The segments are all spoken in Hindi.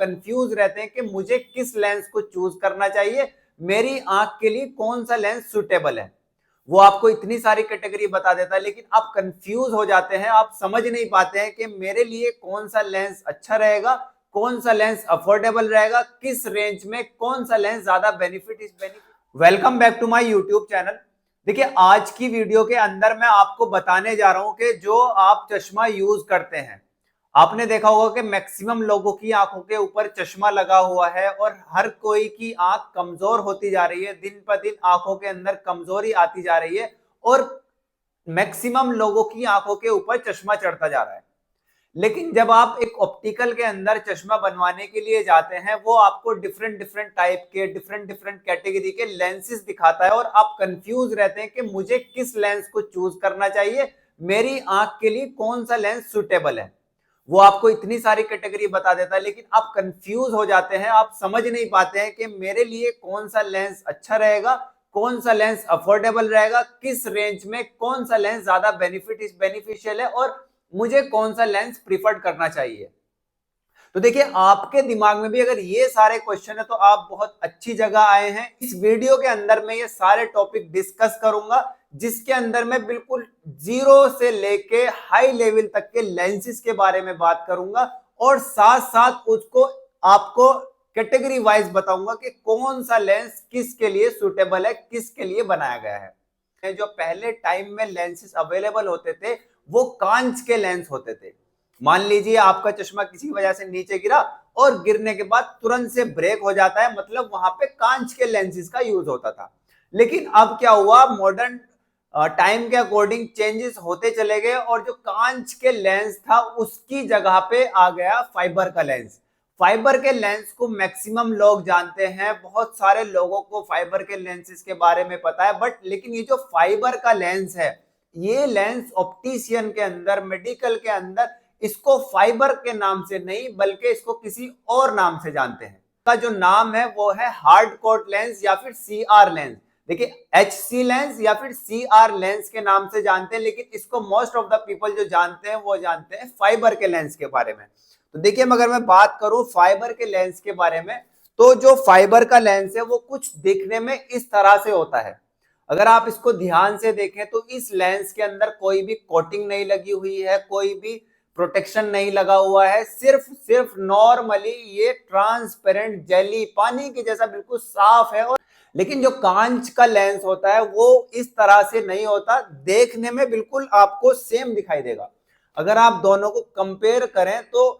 कंफ्यूज रहते हैं कि मुझे किस लेंस को चूज करना चाहिए, मेरी आंख के लिए कौन सा लेंस सुटेबल है। वो आपको इतनी सारी कैटेगरी बता देता है, लेकिन आप कंफ्यूज हो जाते हैं, आप समझ नहीं पाते हैं कि मेरे लिए कौन सा लेंस अच्छा रहेगा, कौन सा लेंस अफोर्डेबल रहेगा, किस रेंज में कौन सा लेंस ज्यादा benefit. Welcome back to my YouTube channel. देखिए, आज की वीडियो के अंदर मैं आपको बताने जा रहा हूं कि जो आप चश्मा यूज करते हैं, आपने देखा होगा कि मैक्सिमम लोगों की आंखों के ऊपर चश्मा लगा हुआ है और हर कोई की आंख कमजोर होती जा रही है, दिन पर दिन आंखों के अंदर कमजोरी आती जा रही है और मैक्सिमम लोगों की आंखों के ऊपर चश्मा चढ़ता जा रहा है। लेकिन जब आप एक ऑप्टिकल के अंदर चश्मा बनवाने के लिए जाते हैं, वो आपको डिफरेंट डिफरेंट टाइप के डिफरेंट डिफरेंट कैटेगरी के लेंसेज दिखाता है और आप कंफ्यूज रहते हैं कि मुझे किस लेंस को चूज करना चाहिए, मेरी आंख के लिए कौन सा लेंस सुटेबल है। वो आपको इतनी सारी कैटेगरी बता देता है, लेकिन आप कंफ्यूज हो जाते हैं, आप समझ नहीं पाते हैं कि मेरे लिए कौन सा लेंस अच्छा रहेगा, कौन सा लेंस अफोर्डेबल रहेगा, किस रेंज में कौन सा लेंस ज्यादा बेनिफिशियल है और मुझे कौन सा लेंस प्रीफर करना चाहिए। तो देखिए, आपके दिमाग में भी अगर ये सारे क्वेश्चन है तो आप बहुत अच्छी जगह आए हैं। इस वीडियो के अंदर मैं ये सारे टॉपिक डिस्कस करूंगा, जिसके अंदर मैं बिल्कुल जीरो से लेके हाई लेवल तक के लेंसेज के बारे में बात करूंगा और साथ साथ उसको आपको कैटेगरी वाइज बताऊंगा कि कौन सा लेंस किसके लिए सुटेबल है, किसके लिए बनाया गया है। जो पहले टाइम में लेंसेज अवेलेबल होते थे वो कांच के लेंस होते थे। मान लीजिए आपका चश्मा किसी वजह से नीचे गिरा और गिरने के बाद तुरंत से ब्रेक हो जाता है, मतलब वहां पे कांच के लेंसेज का यूज होता था। लेकिन अब क्या हुआ, मॉडर्न टाइम के अकॉर्डिंग चेंजेस होते चले गए और जो कांच के लेंस था उसकी जगह पे आ गया फाइबर का लेंस। फाइबर के लेंस को मैक्सिमम लोग जानते हैं, बहुत सारे लोगों को फाइबर के लेंसेज के बारे में पता है, बट लेकिन ये जो फाइबर का लेंस है, ये लेंस ऑप्टिशियन के अंदर, मेडिकल के अंदर इसको फाइबर के नाम से नहीं बल्कि इसको किसी और नाम से जानते हैं। का जो नाम है वो है हार्ड कोट लेंस या फिर सीआर लेंस। देखिए, एचसी लेंस या फिर सीआर लेंस के नाम से जानते हैं, लेकिन इसको मोस्ट ऑफ द पीपल जो जानते हैं वो जानते हैं फाइबर के लेंस के बारे में। तो देखिए, अगर मैं बात करूं फाइबर के लेंस के बारे में, तो जो फाइबर का लेंस है वो कुछ दिखने में इस तरह से होता है। अगर आप इसको ध्यान से देखें तो इस लेंस के अंदर कोई भी कोटिंग नहीं लगी हुई है, कोई भी प्रोटेक्शन नहीं लगा हुआ है, सिर्फ नॉर्मली ये ट्रांसपेरेंट जेली पानी के जैसा बिल्कुल साफ है। और लेकिन जो कांच का लेंस होता है वो इस तरह से नहीं होता, देखने में बिल्कुल आपको सेम दिखाई देगा। अगर आप दोनों को कंपेयर करें तो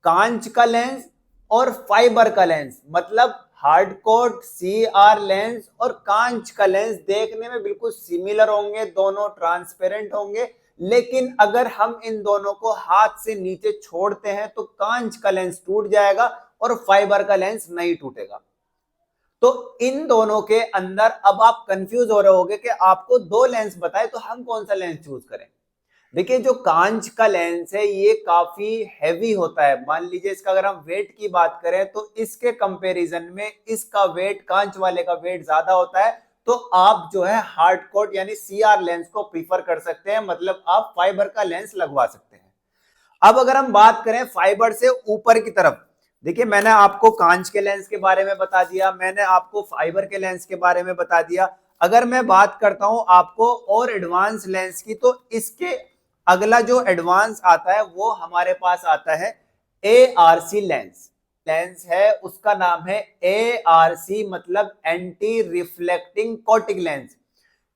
कांच का लेंस और फाइबर का लेंस, मतलब हार्ड कोट सीआर लेंस और कांच का लेंस देखने में बिल्कुल सिमिलर होंगे, दोनों ट्रांसपेरेंट होंगे। लेकिन अगर हम इन दोनों को हाथ से नीचे छोड़ते हैं तो कांच का लेंस टूट जाएगा और फाइबर का लेंस नहीं टूटेगा। तो इन दोनों के अंदर अब आप कंफ्यूज हो रहे होंगे कि आपको दो लेंस बताए तो हम कौन सा लेंस चूज करें। देखिए, जो कांच का लेंस है ये काफी हैवी होता है। मान लीजिए इसका अगर हम वेट की बात करें तो इसके कंपैरिजन में इसका वेट, कांच वाले का वेट ज्यादा होता है। तो आप जो है हार्ड कोट यानी सीआर लेंस को प्रीफर कर सकते हैं, मतलब आप फाइबर का लेंस लगवा सकते हैं। अब अगर हम बात करें फाइबर से ऊपर की तरफ, देखिए मैंने आपको कांच के लेंस के बारे में बता दिया, मैंने आपको फाइबर के लेंस के बारे में बता दिया। अगर मैं बात करता हूं आपको और एडवांस लेंस की, तो इसके अगला जो एडवांस आता है वो हमारे पास आता है ARC लेंस। लेंस है उसका नाम है ARC, मतलब एंटी रिफ्लेक्टिंग कोटिंग लेंस।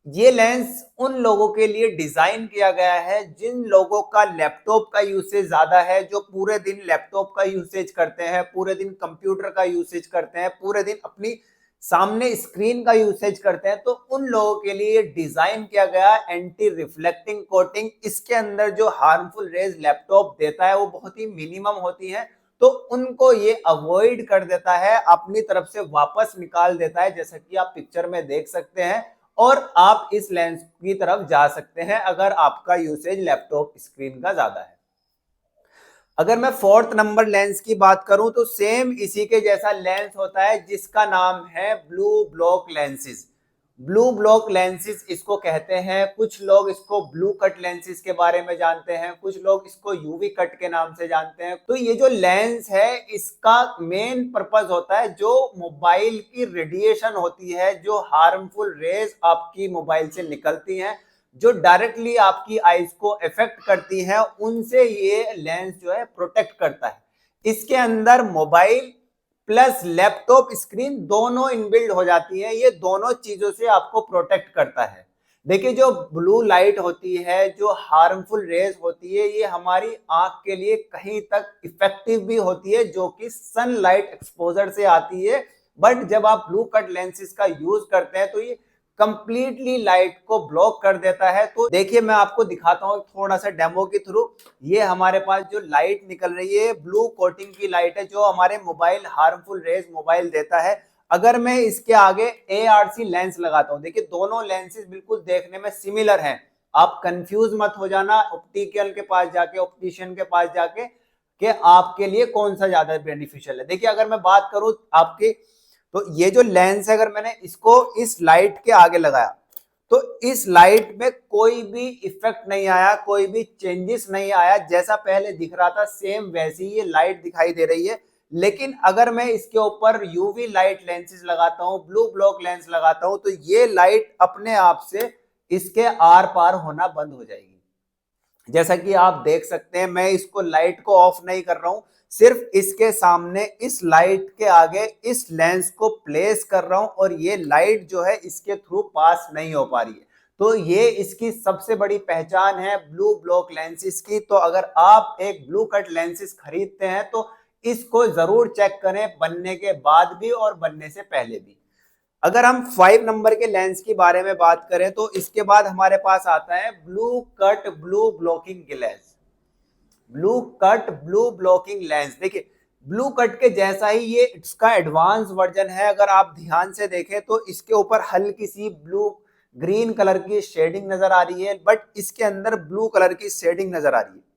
ये लेंस उन लोगों के लिए डिजाइन किया गया है जिन लोगों का लैपटॉप का यूसेज ज्यादा है, जो पूरे दिन लैपटॉप का यूसेज करते हैं, पूरे दिन कंप्यूटर का यूसेज करते हैं, पूरे दिन अपनी सामने स्क्रीन का यूसेज करते हैं। तो उन लोगों के लिए डिजाइन किया गया एंटी रिफ्लेक्टिंग कोटिंग। इसके अंदर जो हार्मफुल रेज लैपटॉप देता है वो बहुत ही मिनिमम होती है, तो उनको ये अवॉइड कर देता है, अपनी तरफ से वापस निकाल देता है, जैसा कि आप पिक्चर में देख सकते हैं। और आप इस लेंस की तरफ जा सकते हैं अगर आपका यूसेज लैपटॉप स्क्रीन का ज्यादा है। अगर मैं फोर्थ नंबर लेंस की बात करूं तो सेम इसी के जैसा लेंस होता है जिसका नाम है blue block lenses. Blue block lenses इसको कहते हैं। कुछ लोग इसको ब्लू कट लेंसेज के बारे में जानते हैं, कुछ लोग इसको यूवी कट के नाम से जानते हैं। तो ये जो लेंस है इसका मेन पर्पस होता है जो मोबाइल की रेडिएशन होती है, जो हार्मफुल रेज आपकी मोबाइल से निकलती हैं, जो डायरेक्टली आपकी आईज को इफेक्ट करती हैं, उनसे ये लेंस जो है प्रोटेक्ट करता है। इसके अंदर मोबाइल प्लस लैपटॉप स्क्रीन दोनों इनबिल्ड हो जाती है, ये दोनों चीजों से आपको प्रोटेक्ट करता है। देखिए जो ब्लू लाइट होती है, जो हार्मफुल रेज होती है, ये हमारी आंख के लिए कहीं तक इफेक्टिव भी होती है जो कि सनलाइट एक्सपोजर से आती है। बट जब आप ब्लू कट लेंसेज का यूज करते हैं तो ये कंप्लीटली लाइट को ब्लॉक कर देता है। तो देखिए मैं आपको दिखाता हूँ थोड़ा सा डेमो के थ्रू। ये हमारे पास जो लाइट निकल रही है ब्लू कोटिंग की लाइट है जो हमारे मोबाइल हार्मफुल रेज मोबाइल देता है। अगर मैं इसके आगे ARC लेंस लगाता हूँ, देखिए दोनों लेंसेज बिल्कुल देखने में सिमिलर हैं, आप कंफ्यूज मत हो जाना ऑप्टिकल के पास जाके, ऑप्टिशियन के पास जाके कि आपके लिए कौन सा ज्यादा बेनिफिशियल है। देखिए अगर मैं बात करूं आपकी, तो ये जो लेंस है अगर मैंने इसको इस लाइट के आगे लगाया तो इस लाइट में कोई भी इफेक्ट नहीं आया, कोई भी चेंजेस नहीं आया, जैसा पहले दिख रहा था सेम वैसी ये लाइट दिखाई दे रही है। लेकिन अगर मैं इसके ऊपर यूवी लाइट लेंसेज लगाता हूं, ब्लू ब्लॉक लेंस लगाता हूं, तो ये लाइट अपने आप से इसके आर पार होना बंद हो जाएगी। जैसा कि आप देख सकते हैं, मैं इसको लाइट को ऑफ नहीं कर रहा हूं, सिर्फ इसके सामने इस लाइट के आगे इस लेंस को प्लेस कर रहा हूं और ये लाइट जो है इसके थ्रू पास नहीं हो पा रही है। तो ये इसकी सबसे बड़ी पहचान है ब्लू ब्लॉक लेंसेज की। तो अगर आप एक ब्लू कट लेंसेज खरीदते हैं तो इसको जरूर चेक करें, बनने के बाद भी और बनने से पहले भी। अगर हम 5 नंबर के लेंस के बारे में बात करें तो इसके बाद हमारे पास आता है blue cut blue blocking glass. Blue cut blue blocking lens, देखिए ब्लू कट के जैसा ही ये इसका एडवांस वर्जन है। अगर आप ध्यान से देखें तो इसके ऊपर हल्की सी ब्लू ग्रीन कलर की शेडिंग नजर आ रही है, बट इसके अंदर ब्लू कलर की शेडिंग नजर आ रही है।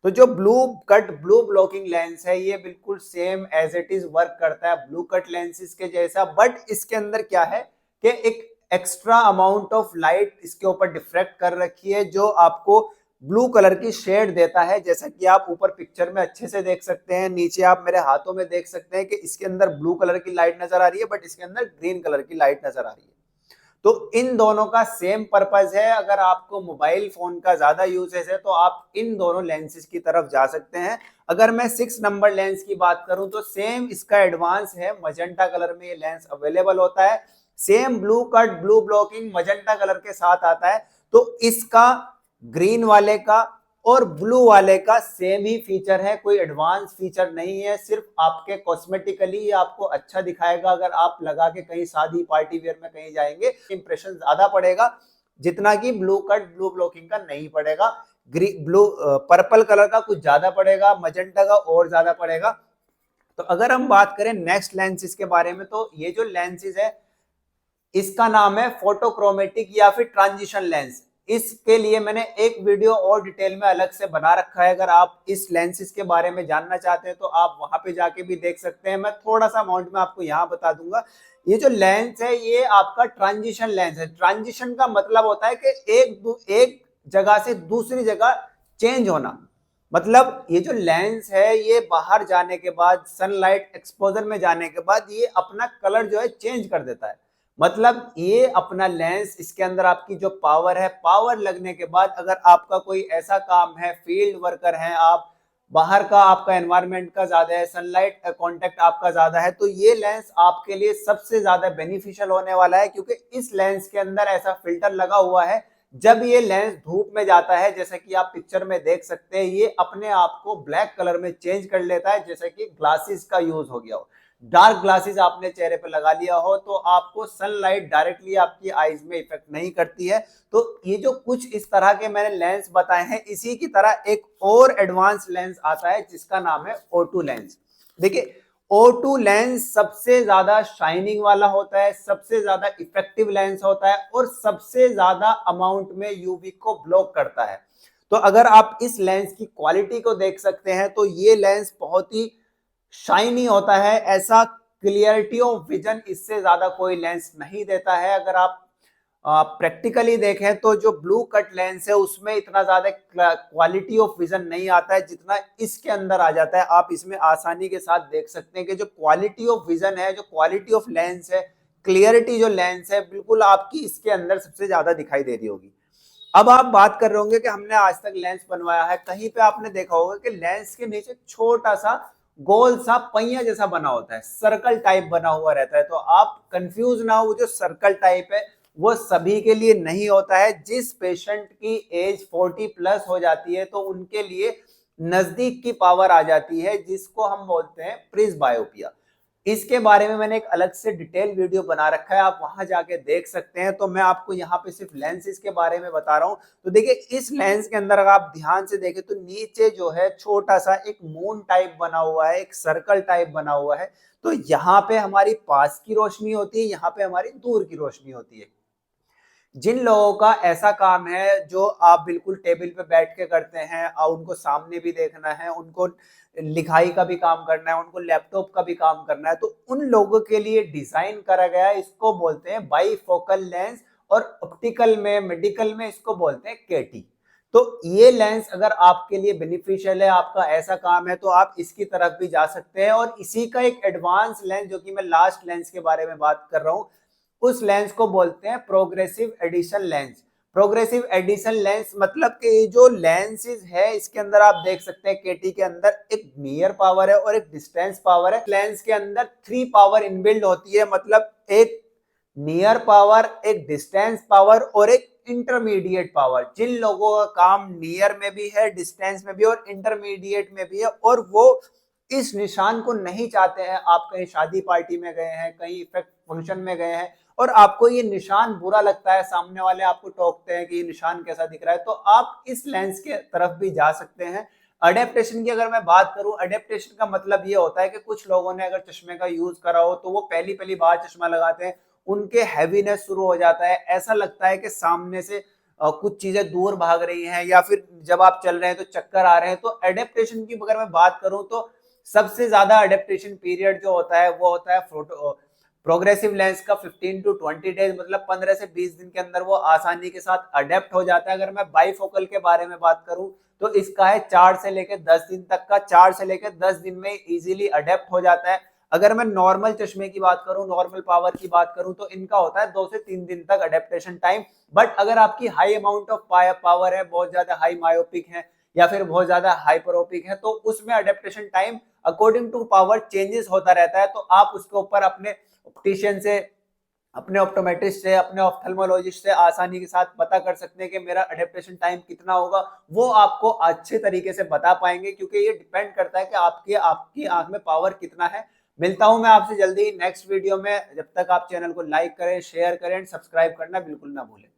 तो जो blue cut blue blocking lens है ये बिल्कुल same as it is work करता है ब्लू कट लेंसेज के जैसा, बट इसके अंदर क्या है कि एक एक्स्ट्रा अमाउंट ऑफ लाइट इसके ऊपर डिफ्रेक्ट कर रखी है जो आपको ब्लू कलर की शेड देता है। जैसा कि आप ऊपर पिक्चर में अच्छे से देख सकते हैं, नीचे आप मेरे हाथों में देख सकते हैं कि इसके अंदर ब्लू कलर की लाइट नजर आ रही है, बट इसके अंदर ग्रीन कलर की लाइट नजर आ रही है। तो इन दोनों का सेम पर्पस है। अगर आपको मोबाइल फोन का ज्यादा यूजेस है तो आप इन दोनों लेंसेज की तरफ जा सकते हैं। अगर मैं 6 नंबर लेंस की बात करूं तो सेम इसका एडवांस है, मजेंटा कलर में ये लेंस अवेलेबल होता है। Same blue cut blue blocking magenta colour के साथ आता है। तो इसका ग्रीन वाले का और ब्लू वाले का सेम ही फीचर है, कोई एडवांस फीचर नहीं है। सिर्फ आपके कॉस्मेटिकली आपको अच्छा दिखाएगा। अगर आप लगा के कहीं शादी पार्टी वेयर में कहीं जाएंगे इंप्रेशन ज्यादा पड़ेगा, जितना कि ब्लू कट ब्लू ब्लॉकिंग का नहीं पड़ेगा। ब्लू पर्पल कलर का कुछ ज्यादा पड़ेगा, मजेंटा का और ज्यादा पड़ेगा। तो अगर हम बात करें नेक्स्ट लेंसेज के बारे में तो ये जो लेंसेज है इसका नाम है फोटोक्रोमेटिक या फिर ट्रांजिशन लेंस। इसके लिए मैंने एक वीडियो और डिटेल में अलग से बना रखा है। अगर आप इस लेंसेज के बारे में जानना चाहते हैं तो आप वहां पे जाके भी देख सकते हैं। मैं थोड़ा सा अमाउंट में आपको यहाँ बता दूंगा। ये जो लेंस है ये आपका ट्रांजिशन लेंस है। ट्रांजिशन का मतलब होता है कि एक जगह से दूसरी जगह चेंज होना। मतलब ये जो लेंस है ये बाहर जाने के बाद, सनलाइट एक्सपोजर में जाने के बाद ये अपना कलर जो है चेंज कर देता है। मतलब ये अपना लेंस, इसके अंदर आपकी जो पावर है, पावर लगने के बाद अगर आपका कोई ऐसा काम है, फील्ड वर्कर है आप, बाहर का आपका एनवायरनमेंट का ज्यादा है, सनलाइट कांटेक्ट आपका ज्यादा है, तो ये लेंस आपके लिए सबसे ज्यादा बेनिफिशियल होने वाला है। क्योंकि इस लेंस के अंदर ऐसा फिल्टर लगा हुआ है, जब ये लेंस धूप में जाता है, जैसा कि आप पिक्चर में देख सकते हैं, ये अपने आप को ब्लैक कलर में चेंज कर लेता है। जैसे कि ग्लासेस का यूज हो गया हो, डार्क ग्लासेस आपने चेहरे पे लगा लिया हो तो आपको सनलाइट डायरेक्टली आपकी आईज में इफेक्ट नहीं करती है। तो ये जो कुछ इस तरह के मैंने लेंस बताए हैं, इसी की तरह एक और एडवांस लेंस आता है जिसका नाम है O2 लेंस। देखिए O2 लेंस सबसे ज्यादा शाइनिंग वाला होता है, सबसे ज्यादा इफेक्टिव लेंस होता है और सबसे ज्यादा अमाउंट में यूवी को ब्लॉक करता है। तो अगर आप इस लेंस की क्वालिटी को देख सकते हैं तो ये लेंस बहुत ही शाइनी होता है। ऐसा क्लियरिटी ऑफ विजन इससे ज्यादा कोई लेंस नहीं देता है। अगर आप प्रैक्टिकली देखें तो जो ब्लू कट लेंस है उसमें इतना ज्यादा क्वालिटी ऑफ विजन नहीं आता है जितना इसके अंदर आ जाता है। आप इसमें आसानी के साथ देख सकते हैं कि जो क्वालिटी ऑफ विजन है, जो क्वालिटी ऑफ लेंस है, क्लियरिटी जो लेंस है, बिल्कुल आपकी इसके अंदर सबसे ज्यादा दिखाई दे रही होगी। अब आप बात कर रहे होंगे कि हमने आज तक लेंस बनवाया है, कहीं पे आपने देखा होगा कि लेंस के नीचे छोटा सा गोल सा पहिया जैसा बना होता है, सर्कल टाइप बना हुआ रहता है। तो आप कंफ्यूज ना हो, वो जो सर्कल टाइप है वो सभी के लिए नहीं होता है। जिस पेशेंट की एज 40 प्लस हो जाती है तो उनके लिए नजदीक की पावर आ जाती है, जिसको हम बोलते हैं प्रिस्बायोपिया। इसके बारे में मैंने एक अलग से डिटेल वीडियो बना रखा है, आप वहां जाके देख सकते हैं। तो मैं आपको यहाँ पे सिर्फ लेंसेज के बारे में बता रहा हूँ। तो देखिए, इस लेंस के अंदर अगर आप ध्यान से देखें तो नीचे जो है छोटा सा एक मून टाइप बना हुआ है, एक सर्कल टाइप बना हुआ है। तो यहाँ पे हमारी पास की रोशनी होती है, यहाँ पे हमारी दूर की रोशनी होती है। जिन लोगों का ऐसा काम है जो आप बिल्कुल टेबल पे बैठ के करते हैं और उनको सामने भी देखना है, उनको लिखाई का भी काम करना है, उनको लैपटॉप का भी काम करना है, तो उन लोगों के लिए डिजाइन करा गया है। इसको बोलते हैं बाईफोकल लेंस, और ऑप्टिकल में, मेडिकल में इसको बोलते हैं केटी। तो ये लेंस अगर आपके लिए बेनिफिशियल है, आपका ऐसा काम है, तो आप इसकी तरफ भी जा सकते हैं। और इसी का एक एडवांस लेंस जो कि मैं लास्ट लेंस के बारे में बात कर रहा हूं, उस लेंस को बोलते हैं progressive addition lens. Progressive addition lens मतलब कि जो लेंसेज है इसके अंदर आप देख सकते हैं केटी के अंदर एक नियर पावर है और एक डिस्टेंस पावर है। लेंस के अंदर 3 पावर इनबिल्ड होती है, मतलब एक नियर पावर, एक डिस्टेंस पावर और एक इंटरमीडिएट पावर। जिन लोगों का काम नियर में भी है, डिस्टेंस में भी और इंटरमीडिएट में भी है, और वो इस निशान को नहीं चाहते हैं, आप कहीं शादी पार्टी में गए हैं, कहीं इफेक्ट फंक्शन में गए हैं और आपको ये निशान बुरा लगता है, सामने वाले आपको टोकते हैं कि ये निशान कैसा दिख रहा है, तो आप इस लेंस के तरफ भी जा सकते हैं। अडेप्टेशन की अगर मैं बात करूं, अडेप्टेशन का मतलब ये होता है कि कुछ लोगों ने अगर चश्मे का यूज करा हो तो वो पहली पहली बार चश्मा लगाते हैं, उनके हैवीनेस शुरू हो जाता है, ऐसा लगता है कि सामने से कुछ चीजें दूर भाग रही हैं, या फिर जब आप चल रहे हैं तो चक्कर आ रहे हैं। तो अडेप्टेशन की अगर मैं बात करूं तो सबसे ज्यादा अडेप्टेशन पीरियड जो होता है वो होता है प्रोग्रेसिव लेंस का 15 टू 20 डेज, मतलब 15 से 20 दिन के अंदर वो आसानी के साथ अडेप्ट हो जाता है। अगर मैं बाईफोकल के बारे में बात करूं तो इसका है 4 से लेकर 10 दिन तक का, 4 से लेकर 10 दिन में इजीली अडेप्ट हो जाता है। अगर मैं नॉर्मल चश्मे की बात करूं, नॉर्मल पावर की बात करूं, तो इनका होता है 2 से 3 दिन तक अडेप्टेशन टाइम। बट अगर आपकी हाई अमाउंट ऑफ पावर है, बहुत ज्यादा हाई मायोपिक है या फिर बहुत ज्यादा हाइपरोपिक है, तो उसमें adaptation time according to power changes होता रहता है। तो आप उसके ऊपर अपने ऑप्टिशियन से, अपने ऑप्टोमेट्रिस्ट से, अपने ऑप्थेल्मोलॉजिस्ट से आसानी के साथ पता कर सकते हैं कि मेरा अडेप्टेशन टाइम कितना होगा। वो आपको अच्छे तरीके से बता पाएंगे, क्योंकि ये डिपेंड करता है कि आपकी आंख में पावर कितना है। मिलता हूं मैं आपसे जल्दी नेक्स्ट वीडियो में। जब तक आप चैनल को लाइक करें, शेयर करें, सब्सक्राइब करना बिल्कुल ना भूलें।